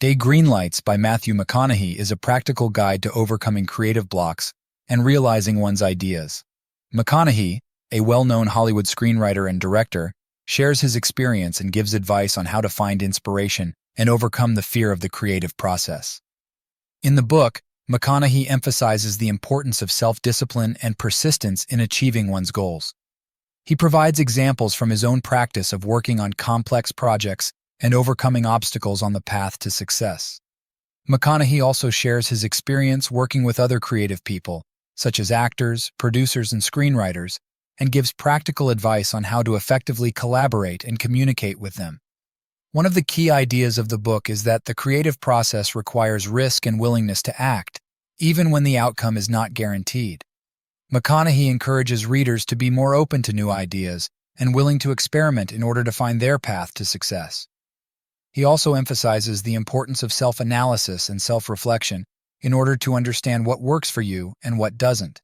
Greenlights by Matthew McConaughey is a practical guide to overcoming creative blocks and realizing one's ideas. McConaughey, a well-known Hollywood screenwriter and director, shares his experience and gives advice on how to find inspiration and overcome the fear of the creative process. In the book, McConaughey emphasizes the importance of self-discipline and persistence in achieving one's goals. He provides examples from his own practice of working on complex projects and overcoming obstacles on the path to success. McConaughey also shares his experience working with other creative people, such as actors, producers, and screenwriters, and gives practical advice on how to effectively collaborate and communicate with them. One of the key ideas of the book is that the creative process requires risk and willingness to act, even when the outcome is not guaranteed. McConaughey encourages readers to be more open to new ideas and willing to experiment in order to find their path to success. He also emphasizes the importance of self-analysis and self-reflection in order to understand what works for you and what doesn't,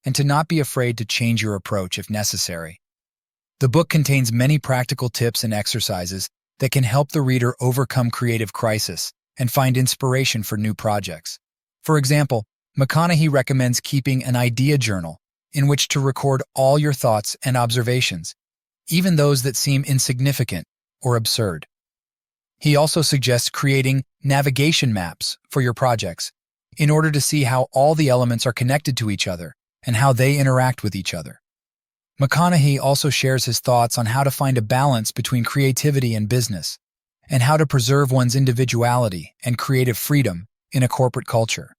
and to not be afraid to change your approach if necessary. The book contains many practical tips and exercises that can help the reader overcome creative crisis and find inspiration for new projects. For example, McConaughey recommends keeping an idea journal in which to record all your thoughts and observations, even those that seem insignificant or absurd. He also suggests creating navigation maps for your projects in order to see how all the elements are connected to each other and how they interact with each other. McConaughey also shares his thoughts on how to find a balance between creativity and business, and how to preserve one's individuality and creative freedom in a corporate culture.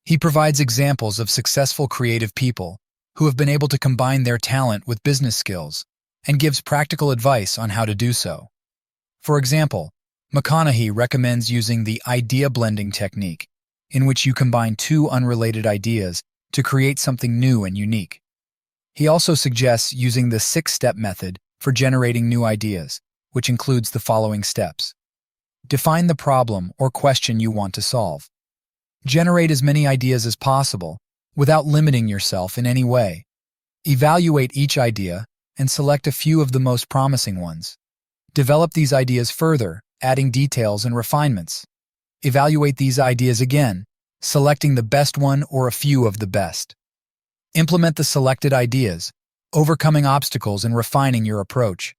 He provides examples of successful creative people who have been able to combine their talent with business skills and gives practical advice on how to do so. For example, McConaughey recommends using the idea blending technique, in which you combine two unrelated ideas to create something new and unique. He also suggests using the 6-step method for generating new ideas, which includes the following steps. Define the problem or question you want to solve. Generate as many ideas as possible without limiting yourself in any way. Evaluate each idea and select a few of the most promising ones. Develop these ideas further, adding details and refinements. Evaluate these ideas again, selecting the best one or a few of the best. Implement the selected ideas, overcoming obstacles and refining your approach.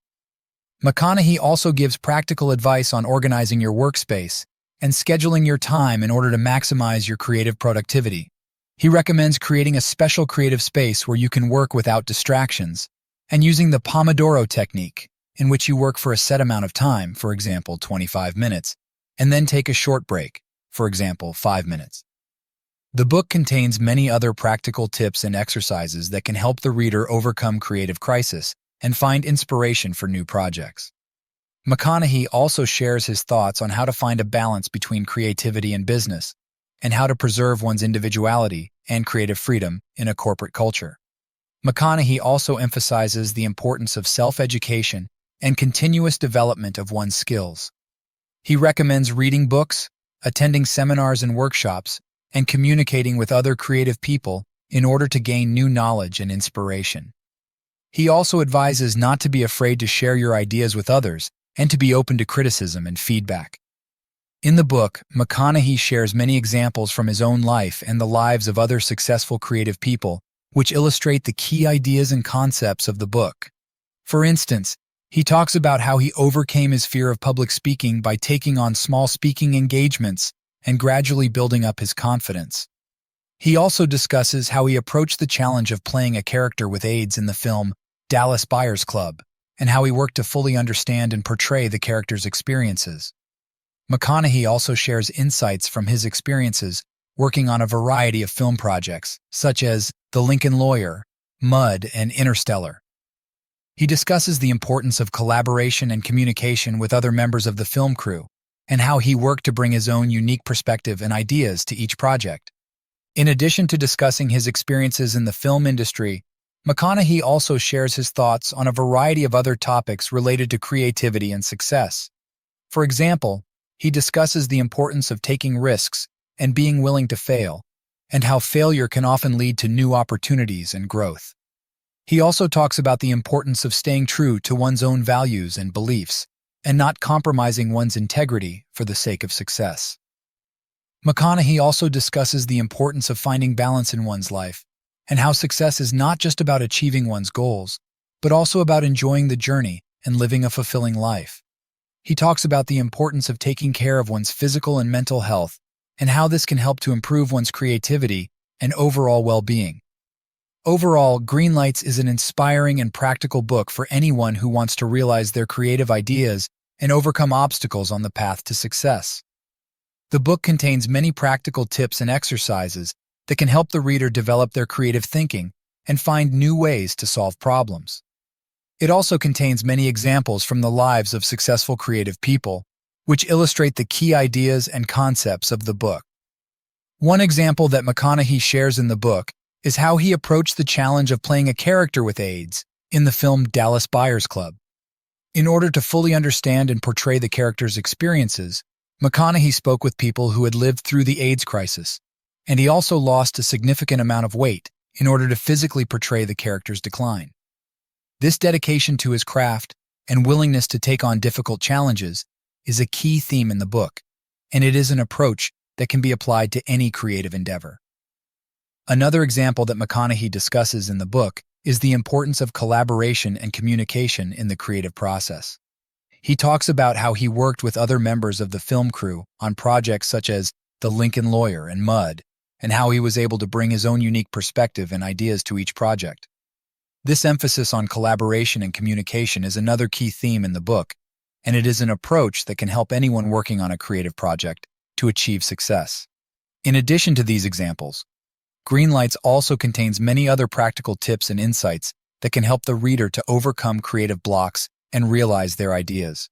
McConaughey also gives practical advice on organizing your workspace and scheduling your time in order to maximize your creative productivity. He recommends creating a special creative space where you can work without distractions and using the Pomodoro technique, in which you work for a set amount of time, for example, 25 minutes, and then take a short break, for example, 5 minutes. The book contains many other practical tips and exercises that can help the reader overcome creative crisis and find inspiration for new projects. McConaughey also shares his thoughts on how to find a balance between creativity and business, and how to preserve one's individuality and creative freedom in a corporate culture. McConaughey also emphasizes the importance of self-education and continuous development of one's skills. He recommends reading books, attending seminars and workshops, and communicating with other creative people in order to gain new knowledge and inspiration. He also advises not to be afraid to share your ideas with others and to be open to criticism and feedback. In the book, McConaughey shares many examples from his own life and the lives of other successful creative people, which illustrate the key ideas and concepts of the book. For instance, he talks about how he overcame his fear of public speaking by taking on small speaking engagements and gradually building up his confidence. He also discusses how he approached the challenge of playing a character with AIDS in the film Dallas Buyers Club, and how he worked to fully understand and portray the character's experiences. McConaughey also shares insights from his experiences working on a variety of film projects, such as The Lincoln Lawyer, Mud, and Interstellar. He discusses the importance of collaboration and communication with other members of the film crew, and how he worked to bring his own unique perspective and ideas to each project. In addition to discussing his experiences in the film industry, McConaughey also shares his thoughts on a variety of other topics related to creativity and success. For example, he discusses the importance of taking risks and being willing to fail, and how failure can often lead to new opportunities and growth. He also talks about the importance of staying true to one's own values and beliefs, and not compromising one's integrity for the sake of success. McConaughey also discusses the importance of finding balance in one's life and how success is not just about achieving one's goals, but also about enjoying the journey and living a fulfilling life. He talks about the importance of taking care of one's physical and mental health and how this can help to improve one's creativity and overall well-being. Overall, Greenlights is an inspiring and practical book for anyone who wants to realize their creative ideas and overcome obstacles on the path to success. The book contains many practical tips and exercises that can help the reader develop their creative thinking and find new ways to solve problems. It also contains many examples from the lives of successful creative people, which illustrate the key ideas and concepts of the book. One example that McConaughey shares in the book is how he approached the challenge of playing a character with AIDS in the film Dallas Buyers Club. In order to fully understand and portray the character's experiences, McConaughey spoke with people who had lived through the AIDS crisis, and he also lost a significant amount of weight in order to physically portray the character's decline. This dedication to his craft and willingness to take on difficult challenges is a key theme in the book, and it is an approach that can be applied to any creative endeavor. Another example that McConaughey discusses in the book is the importance of collaboration and communication in the creative process. He talks about how he worked with other members of the film crew on projects such as The Lincoln Lawyer and Mud, and how he was able to bring his own unique perspective and ideas to each project. This emphasis on collaboration and communication is another key theme in the book, and it is an approach that can help anyone working on a creative project to achieve success. In addition to these examples, Greenlights also contains many other practical tips and insights that can help the reader to overcome creative blocks and realize their ideas.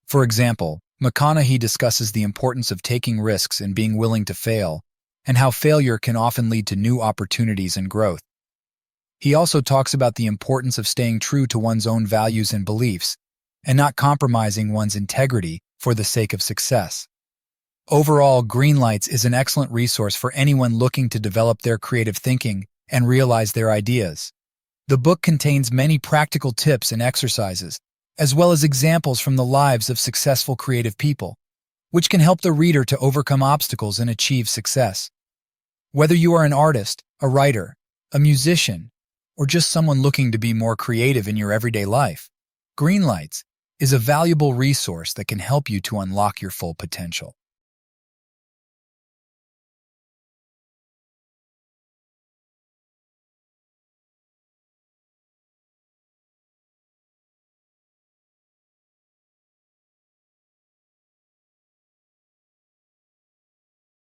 For example, McConaughey discusses the importance of taking risks and being willing to fail, and how failure can often lead to new opportunities and growth. He also talks about the importance of staying true to one's own values and beliefs, and not compromising one's integrity for the sake of success. Overall, Greenlights is an excellent resource for anyone looking to develop their creative thinking and realize their ideas. The book contains many practical tips and exercises, as well as examples from the lives of successful creative people, which can help the reader to overcome obstacles and achieve success. Whether you are an artist, a writer, a musician, or just someone looking to be more creative in your everyday life, Greenlights is a valuable resource that can help you to unlock your full potential.